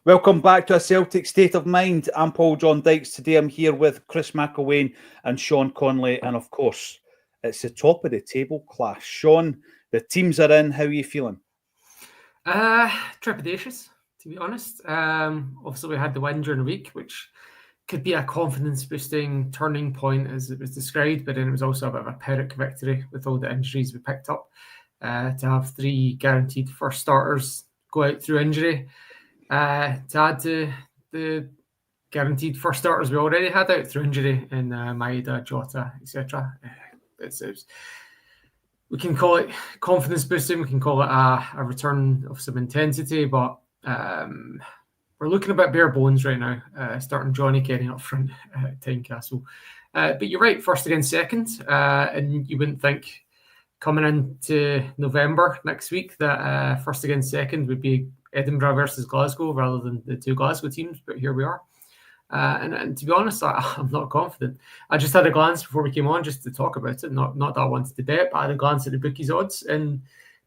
Welcome back to A Celtic State of Mind. I'm Paul John Dykes. Today I'm here with Chris McElwain and Sean Conley. And of course, it's the top of the table clash. Sean, the teams are in. How are you feeling? Trepidatious, to be honest. Obviously, we had the win during the week, which could be a confidence-boosting turning point, as it was described, but then it was also a bit of a Pyrrhic victory with all the injuries we picked up. To have 3 guaranteed first starters go out through injury, to add to the guaranteed first starters we already had out through injury in Maeda, Jota, etc. We can call it confidence boosting. We can call it a return of some intensity, but we're looking a bit bare bones right now, starting Johnny Kenny up front at Tynecastle. But you're right, first against second, and you wouldn't think coming into November next week that first against second would be Edinburgh versus Glasgow rather than the 2 Glasgow teams, but here we are. And to be honest, I'm not confident. I just had a glance before we came on just to talk about it. Not that I wanted to bet, but I had a glance at the bookies odds, and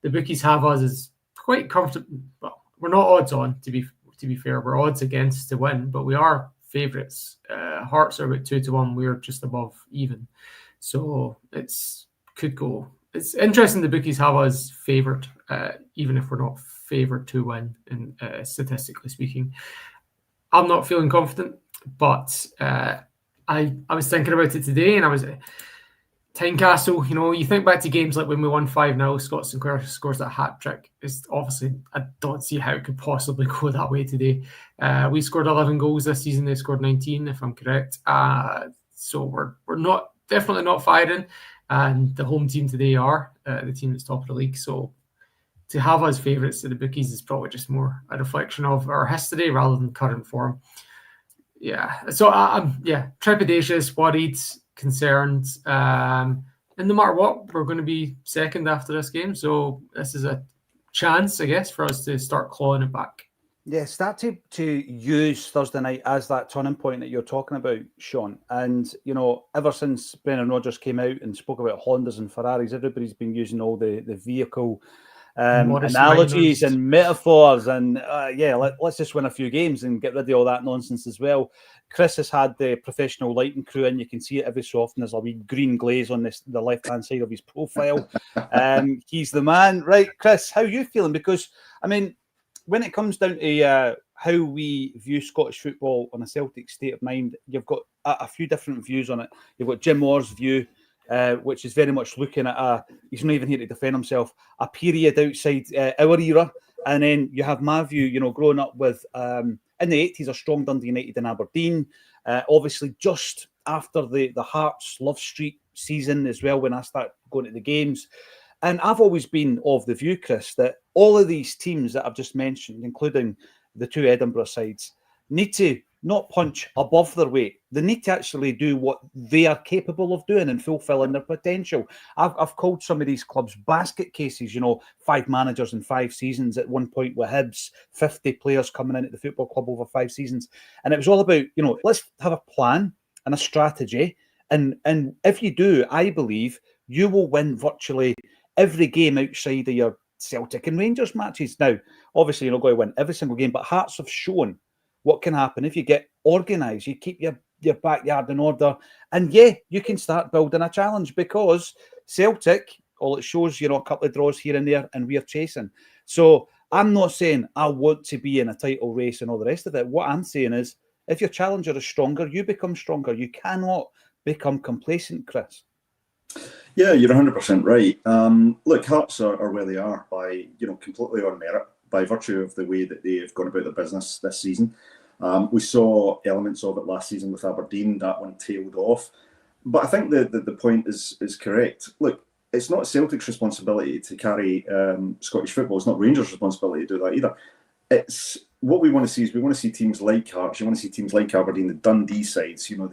the bookies have us as quite comfortable. Well, we're not odds on, to be fair. We're odds against to win, but we are favourites. Hearts are about 2-1. We're just above even, so could go. It's interesting. The bookies have us favoured, even if we're not favoured to win. And statistically speaking, I'm not feeling confident. But I was thinking about it today, and I was Tynecastle. You know, you think back to games like when we won 5-0, Scott Sinclair scores that hat trick. It's obviously, I don't see how it could possibly go that way today. We scored 11 goals this season. They scored 19, if I'm correct. So we're definitely not firing, and the home team today are the team that's top of the league. So to have us favourites at the bookies is probably just more a reflection of our history rather than current form. Yeah, so I'm trepidatious, worried, concerned, and no matter what, we're going to be second after this game. So this is a chance, I guess, for us to start clawing it back. Yeah, start to use Thursday night as that turning point that you're talking about, Sean. And, you know, ever since Brendan Rodgers came out and spoke about Hondas and Ferraris, everybody's been using all the vehicle analogies minors and metaphors, and let's just win a few games and get rid of all that nonsense as well. Chris has had the professional lighting crew in. You can see it every so often. There's a wee green glaze on the left-hand side of his profile. He's the man. Right, Chris, how are you feeling? Because, I mean, when it comes down to how we view Scottish football on A Celtic State of Mind, you've got a few different views on it. You've got Jim Moore's view, which is very much looking at he's not even here to defend himself, a period outside our era. And then you have my view, you know, growing up with, in the 80s, a strong Dundee United in Aberdeen, obviously just after the Hearts Love Street season as well, when I started going to the games. And I've always been of the view, Chris, that all of these teams that I've just mentioned, including the 2 Edinburgh sides, need to not punch above their weight. They need to actually do what they are capable of doing and fulfilling their potential. I've called some of these clubs basket cases, you know, 5 managers in 5 seasons at one point with Hibs, 50 players coming in at the football club over 5 seasons. And it was all about, you know, let's have a plan and a strategy. And if you do, I believe you will win virtually every game outside of your Celtic and Rangers matches. Now, obviously, you're not going to win every single game, but Hearts have shown what can happen if you get organised, you keep your backyard in order, and you can start building a challenge, because Celtic, all it shows, you know, a couple of draws here and there, and we're chasing. So I'm not saying I want to be in a title race and all the rest of it. What I'm saying is, if your challenger is stronger, you become stronger. You cannot become complacent, Chris. Yeah, you're 100% right. Look, Hearts are where they are by, you know, completely on merit, by virtue of the way that they've gone about their business this season. We saw elements of it last season with Aberdeen. That one tailed off. But I think the point is correct. Look, it's not Celtic's responsibility to carry Scottish football. It's not Rangers' responsibility to do that either. It's what we want to see we want to see teams like Hearts. You want to see teams like Aberdeen, the Dundee sides. You know,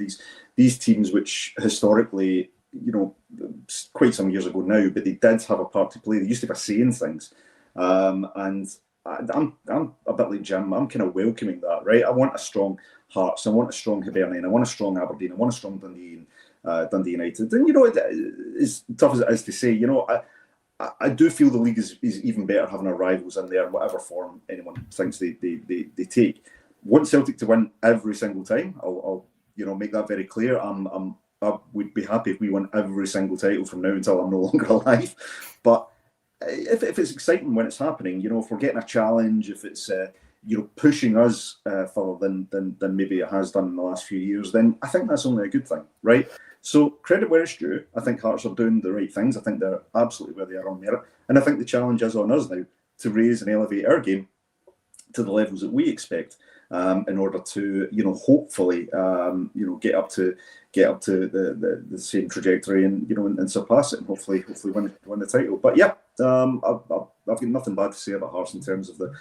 these teams which historically, you know, quite some years ago now, but they did have a part to play. They used to be saying things, and I'm a bit like Jim. I'm kind of welcoming that, right? I want a strong Hearts. I want a strong Hibernian. I want a strong Aberdeen. I want a strong Dundee United. And, you know, as tough as it is to say, you know, I do feel the league is even better having our rivals in there in whatever form anyone thinks they take. Want Celtic to win every single time. I'll make that very clear. I would be happy if we won every single title from now until I'm no longer alive. But if it's exciting when it's happening, if we're getting a challenge, if it's pushing us further than maybe it has done in the last few years, then I think that's only a good thing, right? So credit where it's due. I think Hearts are doing the right things. I think they're absolutely where they are on merit, and I think the challenge is on us now to raise and elevate our game to the levels that we expect, in order to hopefully get up to the same trajectory and surpass it, and hopefully win the title. But yeah, I've got nothing bad to say about Hearts in terms of the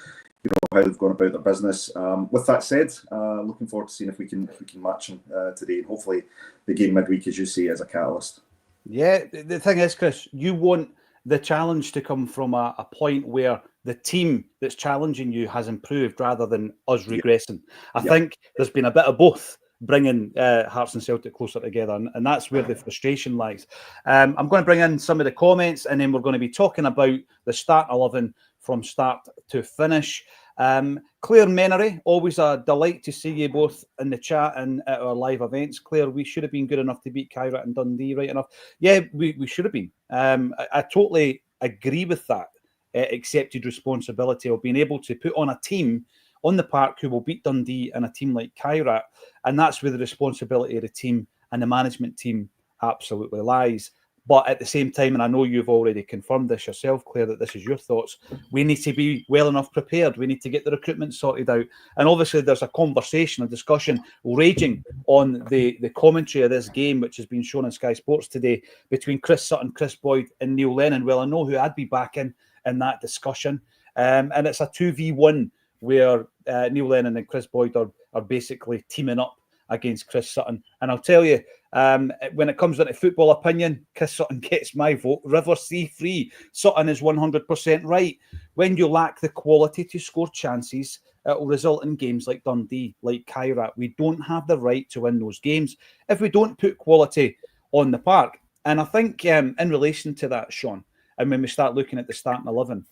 how they've gone about their business. With that said, looking forward to seeing if we can match them today, and hopefully the game midweek, as you say, as a catalyst. Yeah, the thing is, Chris, you want the challenge to come from a point where the team that's challenging you has improved rather than us regressing. I think there's been a bit of both, bringing Hearts and Celtic closer together, and that's where the frustration lies. I'm going to bring in some of the comments, and then we're going to be talking about the start 11 from start to finish. Claire Menery, always a delight to see you both in the chat and at our live events. Claire, we should have been good enough to beat Kairat and Dundee, right enough. Yeah, we should have been. I totally agree with that. Accepted responsibility of being able to put on a team on the park who will beat Dundee and a team like Kairat, and that's where the responsibility of the team and the management team absolutely lies. But at the same time, and I know you've already confirmed this yourself, Claire, that this is your thoughts, we need to be well enough prepared. We need to get the recruitment sorted out. And obviously there's a conversation, a discussion raging on the commentary of this game, which has been shown on Sky Sports today, between Chris Sutton, Chris Boyd and Neil Lennon. Well, I know who I'd be backing in that discussion. And it's a 2v1 where Neil Lennon and Chris Boyd are basically teaming up against Chris Sutton. And I'll tell you, when it comes down to football opinion, Chris Sutton gets my vote. River C3. Sutton is 100% right. When you lack the quality to score chances, it will result in games like Dundee, like Kairat. We don't have the right to win those games if we don't put quality on the park. And I think in relation to that, Sean, and when we start looking at the starting 11,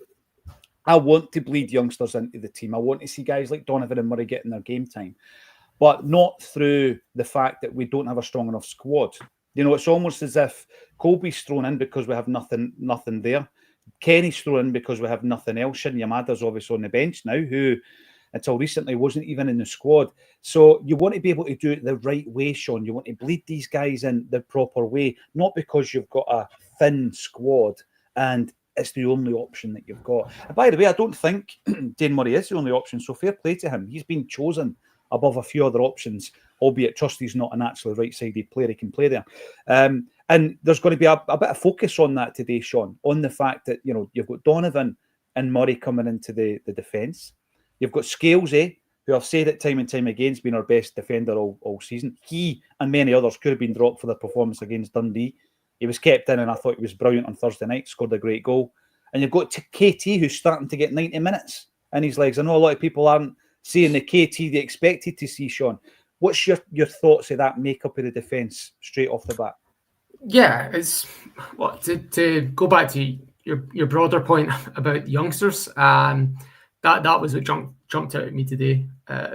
I want to bleed youngsters into the team. I want to see guys like Donovan and Murray getting their game time, but not through the fact that we don't have a strong enough squad. It's almost as if Colby's thrown in because we have nothing there. Kenny's thrown in because we have nothing else. Shin Yamada's obviously on the bench now, who until recently wasn't even in the squad. So you want to be able to do it the right way, Sean. You want to bleed these guys in the proper way, not because you've got a thin squad and it's the only option that you've got. And by the way, I don't think Dane Murray is the only option, so fair play to him. He's been chosen above a few other options, albeit Trusty's not a naturally right-sided player. He can play there. And there's going to be a bit of focus on that today, Sean, on the fact that, you've got Donovan and Murray coming into the defence. You've got Scalesy, who I've said it time and time again has been our best defender all season. He and many others could have been dropped for their performance against Dundee. He was kept in, and I thought he was brilliant on Thursday night, scored a great goal. And you've got KT, who's starting to get 90 minutes in his legs. I know a lot of people aren't seeing the KT they expected to see, Sean. What's your thoughts of that makeup of the defence straight off the bat? Yeah, it's to go back to your broader point about youngsters. That was what jumped out at me today.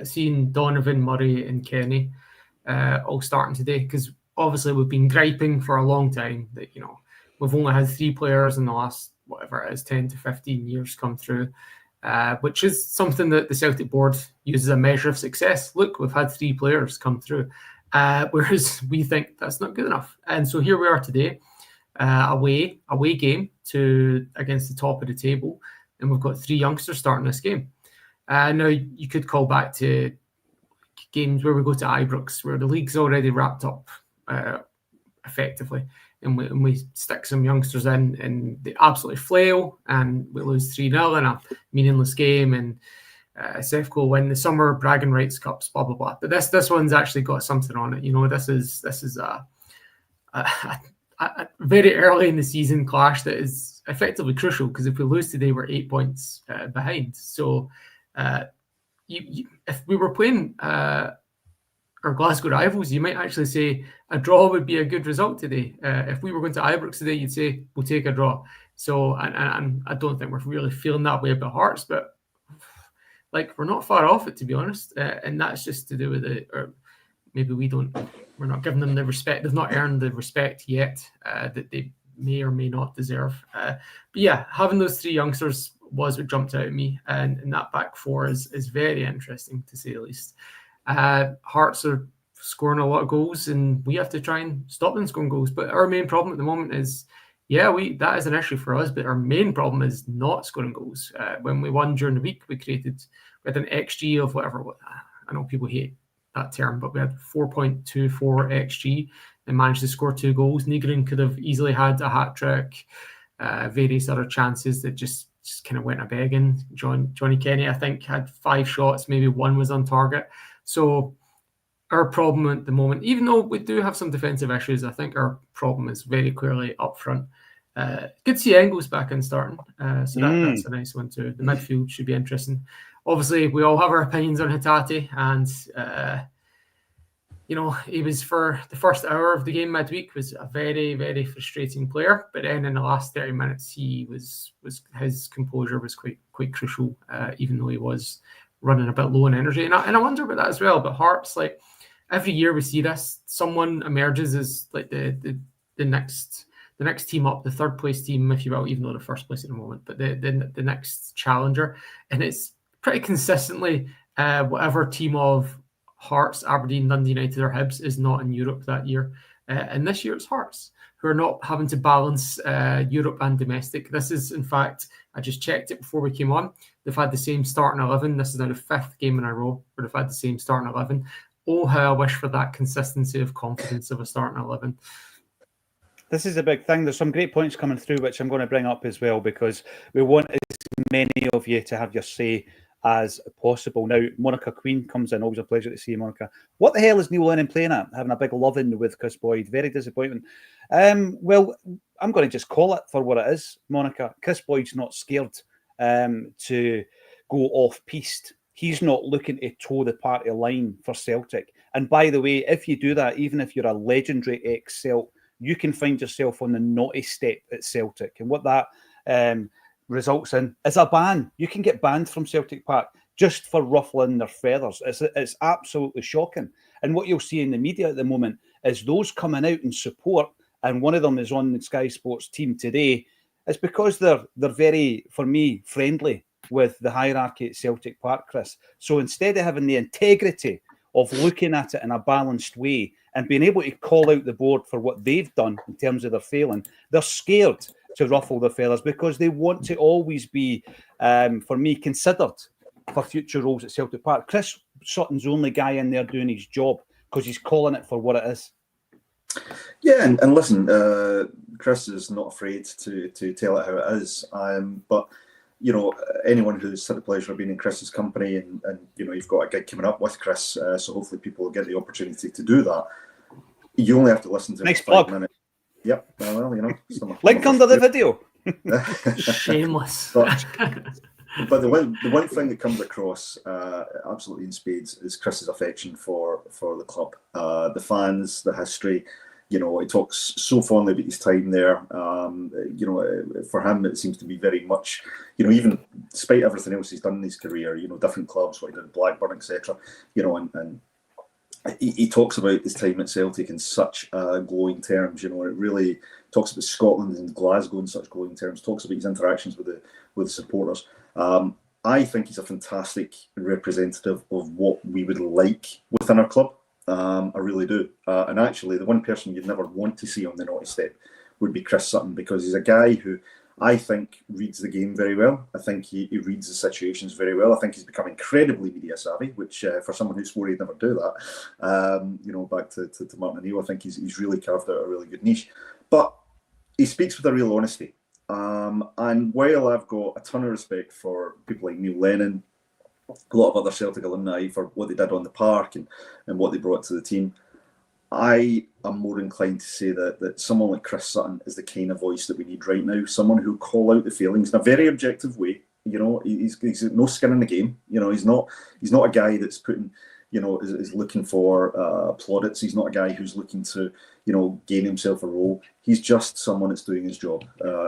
Seeing Donovan, Murray, and Kenny all starting today, because obviously we've been griping for a long time that we've only had 3 players in the last whatever it is 10 to 15 years come through. Which is something that the Celtic board uses a measure of success. Look, we've had 3 players come through, whereas we think that's not good enough. And so here we are today, away game against the top of the table, and we've got 3 youngsters starting this game. Now you could call back to games where we go to Ibrox, where the league's already wrapped up effectively. And we stick some youngsters in and they absolutely flail, and we lose 3-0 in a meaningless game, and Sefco win the summer bragging rights cups, blah blah blah. But this one's actually got something on it. This is a very early in the season clash that is effectively crucial, because if we lose today, we're 8 points behind. So if we were playing our Glasgow rivals, you might actually say a draw would be a good result today. If we were going to Ibrox today, you'd say we'll take a draw. So, and I don't think we're really feeling that way about Hearts, but like we're not far off it, to be honest. And that's just to do with or maybe we're not giving them the respect. They've not earned the respect yet that they may or may not deserve. But yeah, having those three youngsters was what jumped out at me, and that back four is very interesting, to say the least. Hearts are scoring a lot of goals, and we have to try and stop them scoring goals. But our main problem at the moment is, that is an issue for us, but our main problem is not scoring goals. When we won during the week, we had an XG of whatever. I know people hate that term, but we had 4.24 XG and managed to score 2 goals. Nygren could have easily had a hat-trick, various other chances that just kind of went a begging. Johnny Kenny, I think, had 5 shots, maybe 1 was on target. So our problem at the moment, even though we do have some defensive issues, I think our problem is very clearly up front. Good to see Engels back in starting, so that's a nice one too. The midfield should be interesting. Obviously, we all have our opinions on Hatate, and he was, for the first hour of the game midweek, was a very, very frustrating player. But then in the last 30 minutes, his composure was quite crucial, even though he was running a bit low on energy. And I wonder about that as well. But Hearts, like every year we see this, someone emerges as like the next team up, the third place team, if you will, even though the first place at the moment, but the next challenger, and it's pretty consistently whatever team of Hearts, Aberdeen, Dundee United or Hibs is not in Europe that year. And this year it's Hearts, who are not having to balance Europe and domestic. This is, in fact, I just checked it before we came on. They've had the same starting 11. This is now the 5th game in a row where they've had the same starting 11. Oh, how I wish for that consistency of confidence of a starting 11. This is a big thing. There's some great points coming through, which I'm going to bring up as well, because we want as many of you to have your say as possible. Now, Monica Queen comes in. Always a pleasure to see you, Monica. What the hell is Neil Lennon playing at? Having a big love-in with Chris Boyd. Very disappointment. Well, I'm going to just call it for what it is, Monica. Chris Boyd's not scared to go off-piste. He's not looking to toe the party line for Celtic. And by the way, if you do that, even if you're a legendary ex-Celt, you can find yourself on the naughty step at Celtic. And what that results in is a ban. You can get banned from Celtic Park just for ruffling their feathers. It's absolutely shocking. And what you'll see in the media at the moment is those coming out in support, and one of them is on the Sky Sports team today. It's because they're very, for me, friendly with the hierarchy at Celtic Park, Chris. So instead of having the integrity of looking at it in a balanced way and being able to call out the board for what they've done in terms of their failing, they're scared to ruffle their feathers because they want to always be, for me, considered for future roles at Celtic Park. Chris Sutton's the only guy in there doing his job because he's calling it for what it is. Yeah, and listen, Chris is not afraid to tell it how it is. But anyone who's had the pleasure of being in Chris's company, and you've got a gig coming up with Chris, so hopefully people will get the opportunity to do that. You only have to listen to nice him for 5 plug. Minutes. Yep. Well, link under the video. Shameless. But the one thing that comes across absolutely in spades is Chris's affection for the club, the fans, the history. He talks so fondly about his time there. For him, it seems to be very much, even despite everything else he's done in his career, different clubs, what he did at Blackburn, etc. And he talks about his time at Celtic in such glowing terms. It really talks about Scotland and Glasgow in such glowing terms. Talks about his interactions with the supporters. I think he's a fantastic representative of what we would like within our club. I really do. And actually, the one person you'd never want to see on the naughty step would be Chris Sutton, because he's a guy who I think reads the game very well. I think he reads the situations very well. I think he's become incredibly media savvy, which for someone who swore he'd never do that, back to Martin O'Neill, I think he's really carved out a really good niche. But he speaks with a real honesty. And while I've got a ton of respect for people like Neil Lennon, a lot of other Celtic alumni for what they did on the park and what they brought to the team, I am more inclined to say that someone like Chris Sutton is the kind of voice that we need right now. Someone who'll call out the failings in a very objective way. He's no skin in the game. He's not a guy that's putting is looking for plaudits. He's not a guy who's looking to, gain himself a role. He's just someone that's doing his job,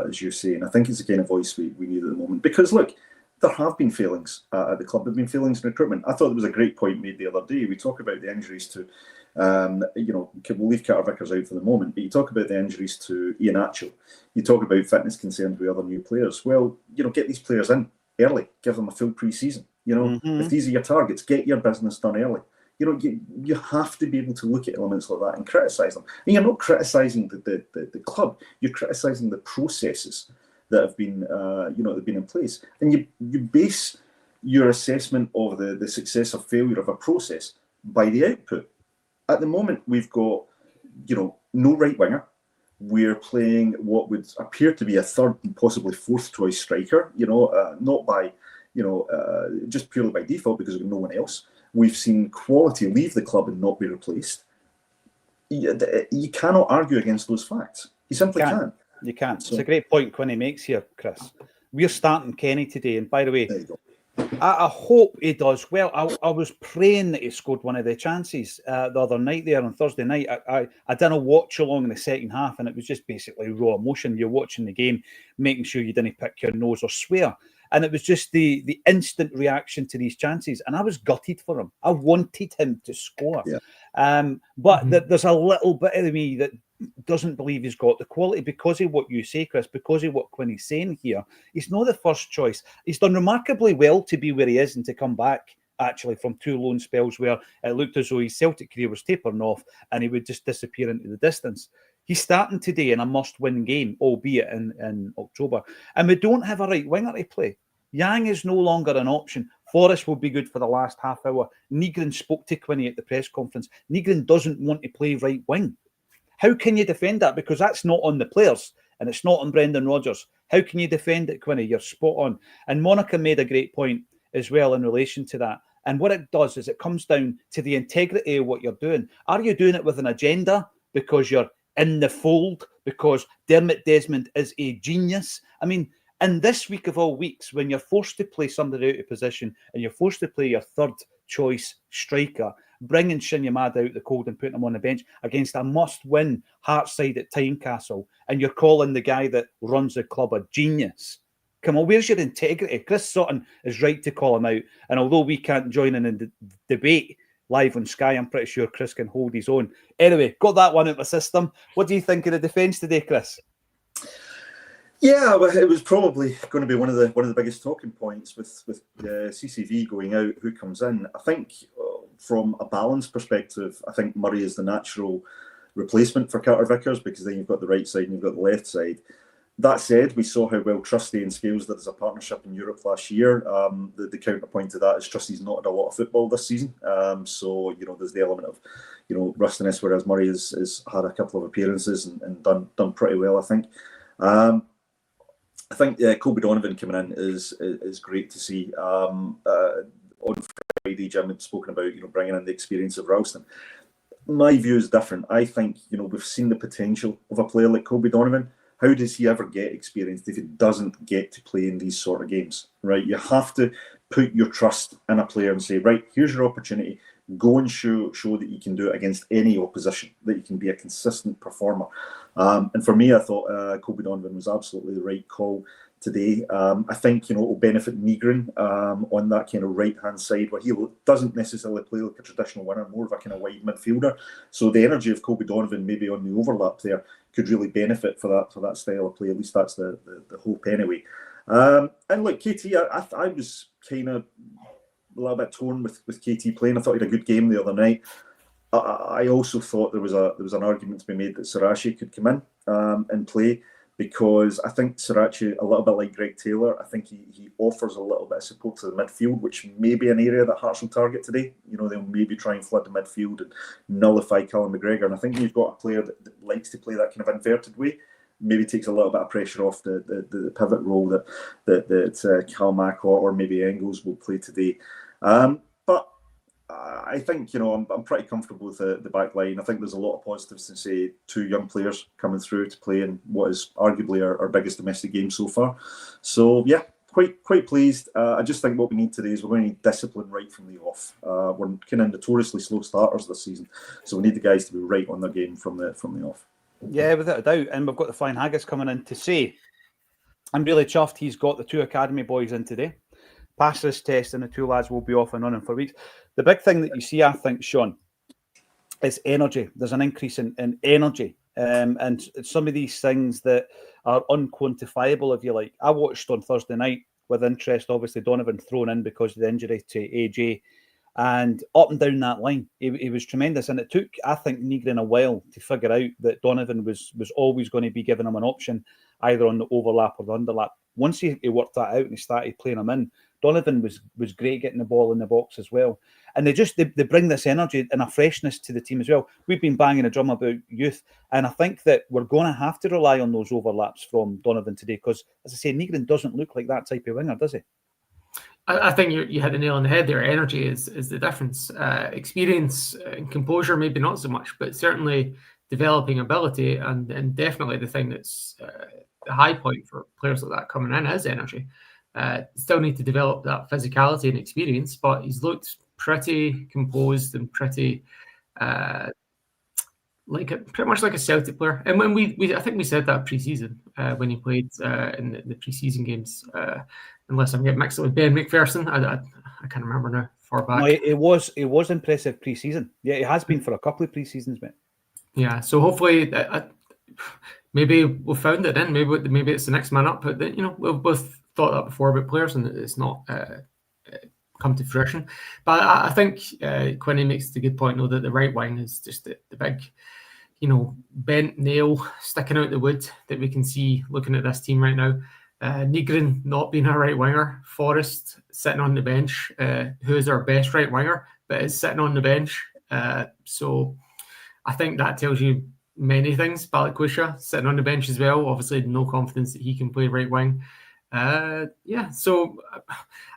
as you say. And I think it's the kind of voice we need at the moment. Because, look, there have been failings at the club. There have been failings in recruitment. I thought there was a great point made the other day. We talk about the injuries to, we'll leave Carter Vickers out for the moment, but you talk about the injuries to Ian Acsom. You talk about fitness concerns with other new players. Well, get these players in early. Give them a full pre-season. If these are your targets, get your business done early. You have to be able to look at elements like that and criticise them. And you're not criticising the club. You're criticising the processes that have been, they've been in place. And you base your assessment of the success or failure of a process by the output. At the moment, we've got, no right winger. We're playing what would appear to be a third and possibly fourth choice striker. Not by, just purely by default because we've got no one else. We've seen quality leave the club and not be replaced. You cannot argue against those facts. You simply can't. You can't. So, it's a great point Quinny makes here, Chris. We're starting Kenny today, and by the way, I hope he does well. I was praying that he scored one of the chances the other night there on Thursday night. I didn't watch along in the second half, and it was just basically raw emotion. You're watching the game, making sure you didn't pick your nose or swear. And it was just the instant reaction to these chances. And I was gutted for him. I wanted him to score. Yeah. But there's a little bit of me that doesn't believe he's got the quality because of what you say, Chris, because of what Quinny's saying here. He's not the first choice. He's done remarkably well to be where he is and to come back, actually, from 2 loan spells where it looked as though his Celtic career was tapering off and he would just disappear into the distance. He's starting today in a must-win game, albeit in October. And we don't have a right winger to play. Yang is no longer an option. Forrest will be good for the last half hour. Nygren spoke to Quinny at the press conference. Nygren doesn't want to play right wing. How can you defend that? Because that's not on the players and it's not on Brendan Rodgers. How can you defend it, Quinny? You're spot on. And Monica made a great point as well in relation to that. And what it does is it comes down to the integrity of what you're doing. Are you doing it with an agenda because you're in the fold, because Dermot Desmond is a genius? I mean, in this week of all weeks, when you're forced to play somebody out of position and you're forced to play your third choice striker, bringing Shinyamada out the cold and putting him on the bench against a must-win Hearts side at Tynecastle, and you're calling the guy that runs the club a genius. Come on, where's your integrity? Chris Sutton is right to call him out. And although we can't join in the debate live on Sky, I'm pretty sure Chris can hold his own. Anyway, got that one out of my system. What do you think of the defence today, Chris? Yeah, well, it was probably going to be one of the biggest talking points with CCV going out. Who comes in? I think from a balance perspective, I think Murray is the natural replacement for Carter Vickers because then you've got the right side and you've got the left side. That said, we saw how well Trusty and Scales did as a partnership in Europe last year. The counterpoint to that is Trusty's not had a lot of football this season, so there's the element of rustiness, whereas Murray has had a couple of appearances and done pretty well, I think. I think Kobe Donovan coming in is great to see. On Friday, Jim had spoken about bringing in the experience of Ralston. My view is different. I think we've seen the potential of a player like Kobe Donovan. How does he ever get experience if he doesn't get to play in these sort of games? Right, you have to put your trust in a player and say, right, here's your opportunity. Go and show that you can do it against any opposition, that you can be a consistent performer. And for me, I thought Kobe Donovan was absolutely the right call today. I think it will benefit Nygren on that kind of right-hand side where he doesn't necessarily play like a traditional winner, more of a kind of wide midfielder. So the energy of Kobe Donovan maybe on the overlap there could really benefit for that style of play. At least that's the hope anyway. And look, KT, I was kind of a little bit torn with KT playing. I thought he had a good game the other night. I also thought there was an argument to be made that Sirachi could come in and play, because I think Sirachi, a little bit like Greg Taylor, I think he offers a little bit of support to the midfield, which may be an area that Hearts will target today. They'll maybe try and flood the midfield and nullify Callum McGregor. And I think you've got a player that likes to play that kind of inverted way. Maybe takes a little bit of pressure off the pivot role that Calmack or maybe Engels will play today. But I think I'm pretty comfortable with the back line. I think there's a lot of positives to say. 2 young players coming through to play in what is arguably our biggest domestic game so far. So yeah, quite pleased. I just think what we need today is we're going to need discipline right from the off. We're kind of notoriously slow starters this season, so we need the guys to be right on their game from the off. Yeah, without a doubt. And we've got the fine Haggis coming in to say, I'm really chuffed he's got the 2 academy boys in today. Pass this test and the 2 lads will be off and running for weeks. The big thing that you see, I think, Sean, is energy. There's an increase in energy. And some of these things that are unquantifiable, if you like. I watched on Thursday night with interest, obviously Donovan thrown in because of the injury to AJ. And up and down that line, he was tremendous. And it took, I think, Nygren a while to figure out that Donovan was always going to be giving him an option, either on the overlap or the underlap. Once he worked that out and he started playing him in, Donovan was great getting the ball in the box as well. And they bring this energy and a freshness to the team as well. We've been banging a drum about youth, and I think that we're going to have to rely on those overlaps from Donovan today because, as I say, Nygren doesn't look like that type of winger, does he? I think you hit the nail on the head there. Energy is the difference. Experience and composure, maybe not so much, but certainly developing ability and definitely the thing that's the high point for players like that coming in is energy. Still need to develop that physicality and experience, but he's looked pretty composed and pretty pretty much like a Celtic player. And when I think we said that pre-season when he played in the pre-season games. Unless I'm getting mixed up with Ben McPherson, I can't remember now. Far back. No, it was impressive pre-season. Yeah, it has been for a couple of pre-seasons, mate. Yeah, so hopefully, maybe we've found it. Then maybe it's the next man up. But we've both thought that before about players, and it's not come to fruition. But I think Quinny makes the good point, though, that the right wing is just the big, bent nail sticking out the wood that we can see looking at this team right now. Nygren not being a right winger, Forrest sitting on the bench, who is our best right winger, but is sitting on the bench. So I think that tells you many things. Balikwisha sitting on the bench as well. Obviously, no confidence that he can play right wing. So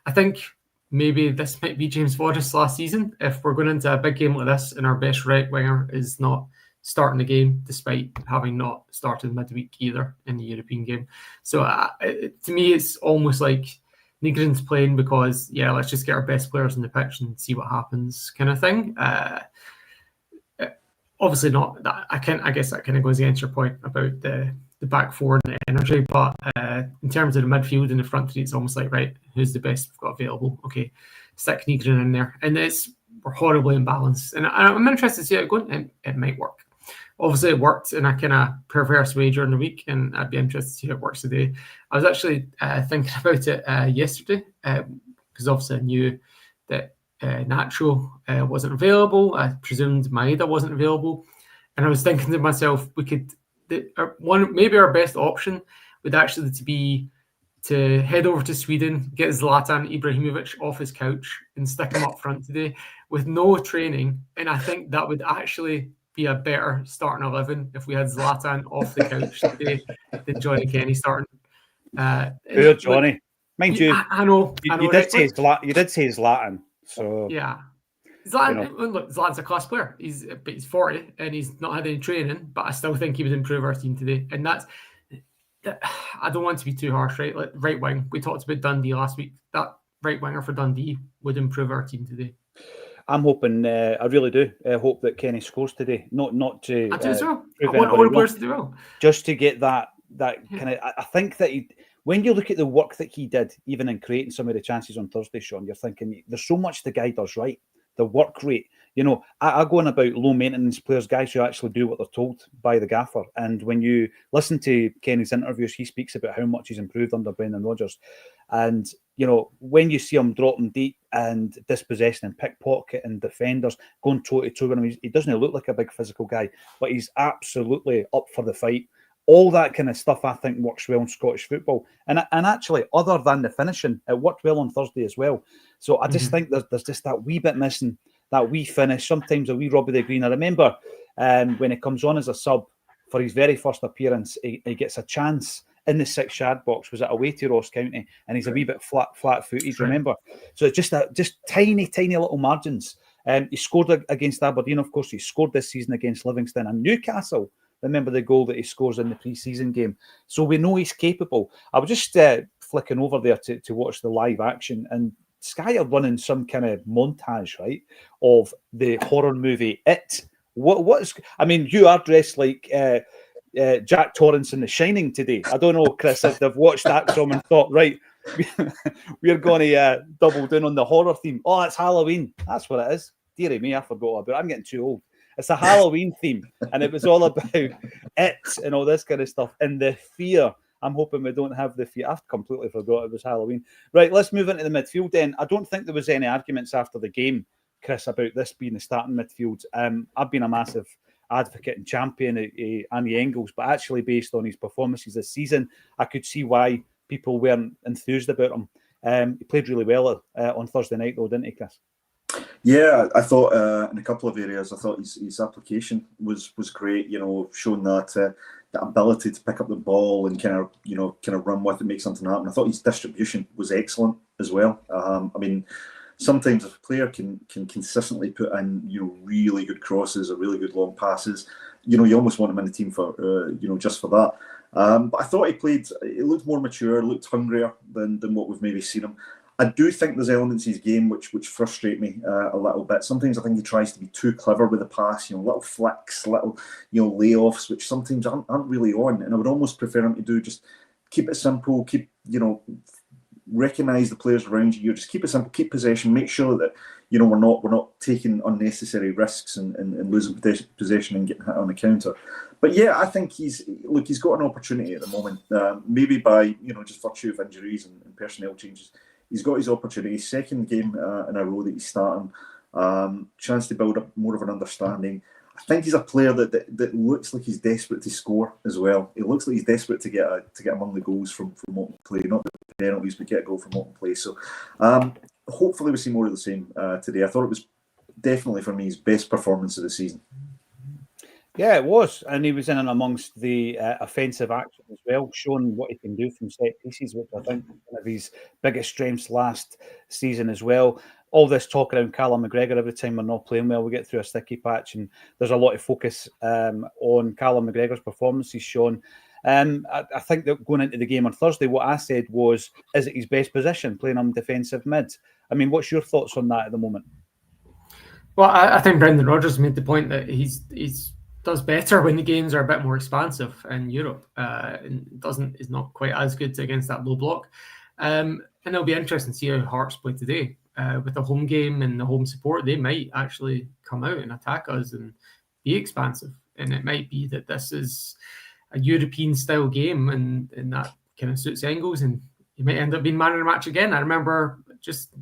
I think maybe this might be James Forrest's last season if we're going into a big game like this and our best right winger is not starting the game, despite having not started midweek either in the European game. So to me, it's almost like Nygren's playing because, let's just get our best players on the pitch and see what happens kind of thing. Obviously not that. I guess that kind of goes against your point about the back four and the energy. But in terms of the midfield and the front three, it's almost like, right, who's the best we've got available? Okay, stick Nygren in there. And we're horribly imbalanced. And I'm interested to see how it goes. It might work. Obviously, it worked in a kind of perverse way during the week, and I'd be interested to see how it works today. I was actually thinking about it yesterday because obviously I knew that Nacho wasn't available. I presumed Maeda wasn't available, and I was thinking to myself, maybe our best option would actually be to head over to Sweden, get Zlatan Ibrahimovic off his couch, and stick him up front today with no training, and I think that would actually be a better starting 11 if we had Zlatan off the couch today than Johnny Kenny starting. Poor Johnny. Mind you, I know. You did say Zlatan. So yeah, Zlatan. Look, Zlatan's a class player. He's 40 and he's not had any training, but I still think he would improve our team today. And I don't want to be too harsh, right? Like right wing. We talked about Dundee last week. That right winger for Dundee would improve our team today. I'm hoping, I really do. I hope that Kenny scores today. Not to. I do as well. I want all the players to do well. Just to get that kind of. I think that when you look at the work that he did, even in creating some of the chances on Thursday, Sean, you're thinking there's so much the guy does right. The work rate. I go on about low maintenance players, guys who actually do what they're told by the gaffer. And when you listen to Kenny's interviews, he speaks about how much he's improved under Brendan Rodgers. And, when you see him dropping deep and dispossessing and pickpocketing defenders, going toe-to-toe with him, he doesn't look like a big physical guy, but he's absolutely up for the fight. All that kind of stuff, I think, works well in Scottish football. And actually, other than the finishing, it worked well on Thursday as well. So I just think there's just that wee bit missing, that wee finish, sometimes a wee Robbie the Green. I remember when he comes on as a sub for his very first appearance, he gets a chance in the 6-yard box, was it away to Ross County, and he's a wee bit flat-footed, remember? So it's just tiny little margins. He scored against Aberdeen, of course. He scored this season against Livingston and Newcastle. Remember the goal that he scores in the pre-season game. So we know he's capable. I was just flicking over there to watch the live action, and Sky are running some kind of montage, right, of the horror movie It. What is? I mean, you are dressed like Jack Torrance in The Shining today. I don't know, Chris, if they've watched Acsom and thought, right, we're going to double down on the horror theme. Oh, it's Halloween. That's what it is. Deary me, I forgot all about it. I'm getting too old. It's a Halloween theme, and it was all about it and all this kind of stuff, and the fear. I'm hoping we don't have the fear. I've completely forgot it was Halloween. Right, let's move into the midfield then. I don't think there was any arguments after the game, Chris, about this being the starting midfield. I've been a massive advocate and champion of Andy Engels, but actually based on his performances this season, I could see why people weren't enthused about him. He played really well on Thursday night though, didn't he, Chris? Yeah, I thought in a couple of areas, I thought his application was great. Showing that ability to pick up the ball and kind of run with it, make something happen. I thought his distribution was excellent as well. I mean, sometimes if a player can consistently put in really good crosses or really good long passes, you almost want him in the team for just for that. But I thought he looked more mature, looked hungrier than what we've maybe seen him. I do think there's elements in his game which frustrate me a little bit. Sometimes I think he tries to be too clever with the pass, little flicks, little layoffs, which sometimes aren't really on. And I would almost prefer him to do just keep it simple, recognise the players around you. Just keep it simple, keep possession, make sure that we're not taking unnecessary risks and losing possession and getting hit on the counter. But yeah, I think he's got an opportunity at the moment. Maybe by just virtue of injuries and personnel changes. He's got his opportunity. Second game in a row that he's starting. Chance to build up more of an understanding. I think he's a player that looks like he's desperate to score as well. He looks like he's desperate to get among the goals from open play, not the penalties, but get a goal from open play. So hopefully we see more of the same today. I thought it was definitely for me his best performance of the season. Yeah, it was, and he was in and amongst the offensive action as well, showing what he can do from set pieces, which I think was one of his biggest strengths last season as well. All this talk around Callum McGregor, every time we're not playing well, we get through a sticky patch, and there's a lot of focus on Callum McGregor's performances, Sean. I think that going into the game on Thursday, what I said was, is it his best position, playing on defensive mid? I mean, what's your thoughts on that at the moment? Well, I think Brendan Rodgers made the point that he's does better when the games are a bit more expansive in Europe. And is not quite as good against that low block. And it'll be interesting to see how Hearts play today. With the home game and the home support, they might actually come out and attack us and be expansive. And it might be that this is a European style game and that kind of suits Engels, and he might end up being man of the match again. I remember just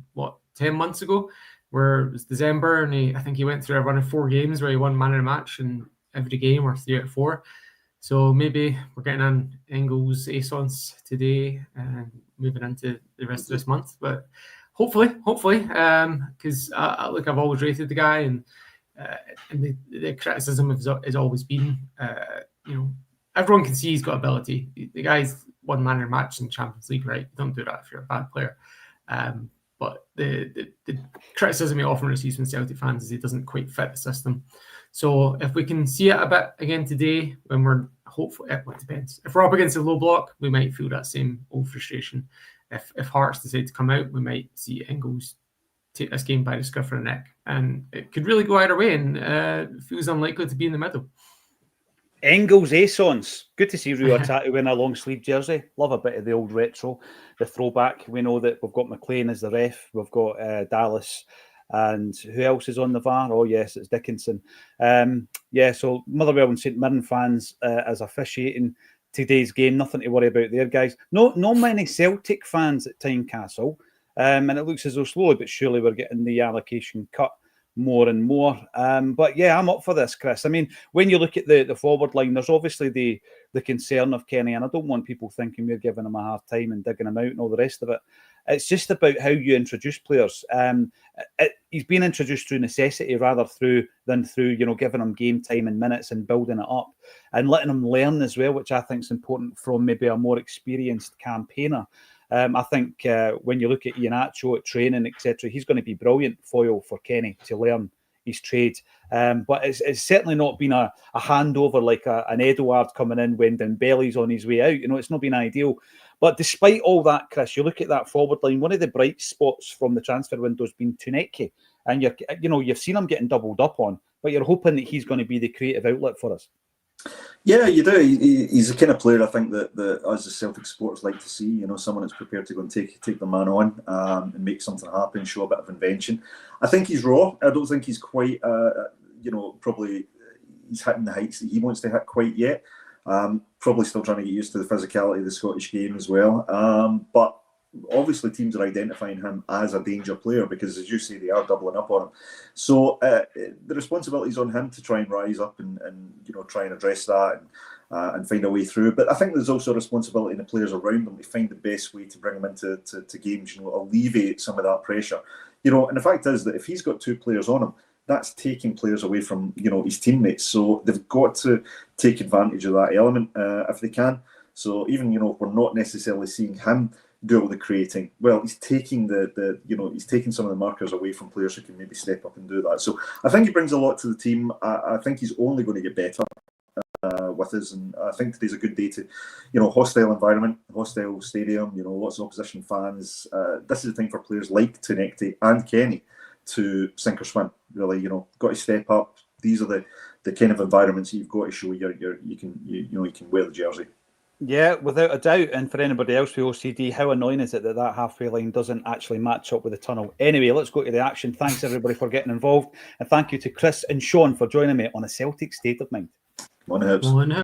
10 months ago where it was December, and I think he went through a run of 4 games where he won man of the match and every game or 3 out of 4. So maybe we're getting on Engels Acons today and moving into the rest of this month. But hopefully, because I've always rated the guy, and the criticism has always been, everyone can see he's got ability. The guy's won man of the match in Champions League, right? You don't do that if you're a bad player. But the criticism he often receives from Celtic fans is he doesn't quite fit the system. So if we can see it a bit again today, when we're hopefully, it depends. If we're up against a low block, we might feel that same old frustration. If Hearts decide to come out, we might see Engels take this game by the scruff of the neck, and it could really go either way. And it feels unlikely to be in the middle. Engels Acons. Good to see Rui Otatu in a long sleeve jersey. Love a bit of the old retro, the throwback. We know that we've got McLean as the ref. We've got Dallas. And who else is on the VAR? Oh, yes, it's Dickinson. So Motherwell and St Mirren fans as officiating today's game. Nothing to worry about there, guys. Not many Celtic fans at Tynecastle. And it looks as though slowly but surely we're getting the allocation cut more and more. But yeah, I'm up for this, Chris. I mean, when you look at the forward line, there's obviously the concern of Kenny, and I don't want people thinking we're giving him a hard time and digging him out and all the rest of it. It's just about how you introduce players. He's been introduced through necessity rather than through giving him game time and minutes and building it up and letting him learn as well, which I think is important from maybe a more experienced campaigner. I think when you look at Iheanacho at training, etc., he's going to be brilliant foil for Kenny to learn his trade. But it's certainly not been a handover like an Edouard coming in when Dembele's on his way out. It's not been ideal. But despite all that, Chris, you look at that forward line. One of the bright spots from the transfer window has been Tuneke, and you've seen him getting doubled up on, but you're hoping that he's going to be the creative outlet for us. Yeah, you do. He's the kind of player I think that us as Celtic supporters like to see. Someone that's prepared to go and take the man on and make something happen, show a bit of invention. I think he's raw. I don't think he's quite, probably he's hitting the heights that he wants to hit quite yet. Probably still trying to get used to the physicality of the Scottish game as well. But obviously teams are identifying him as a danger player because, as you say, they are doubling up on him. So the responsibility is on him to try and rise up and try and address that and find a way through. But I think there's also a responsibility in the players around them to find the best way to bring him into games, alleviate some of that pressure. And the fact is that if he's got two players on him, that's taking players away from his teammates. So they've got to take advantage of that element if they can. So even if we're not necessarily seeing him do all the creating, well, he's taking he's taking some of the markers away from players who can maybe step up and do that. So I think he brings a lot to the team. I think he's only going to get better with us, and I think today's a good day to, hostile environment, hostile stadium, lots of opposition fans. This is the time for players like Tuneke and Kenny to sink or swim. Really, got to step up. These are the kind of environments that you've got to show you can wear the jersey. Yeah, without a doubt. And for anybody else with OCD, how annoying is it that halfway line doesn't actually match up with the tunnel? Anyway, let's go to the action. Thanks everybody for getting involved, and thank you to Chris and Sean for joining me on a Celtic State of Mind. Come on, Hibs.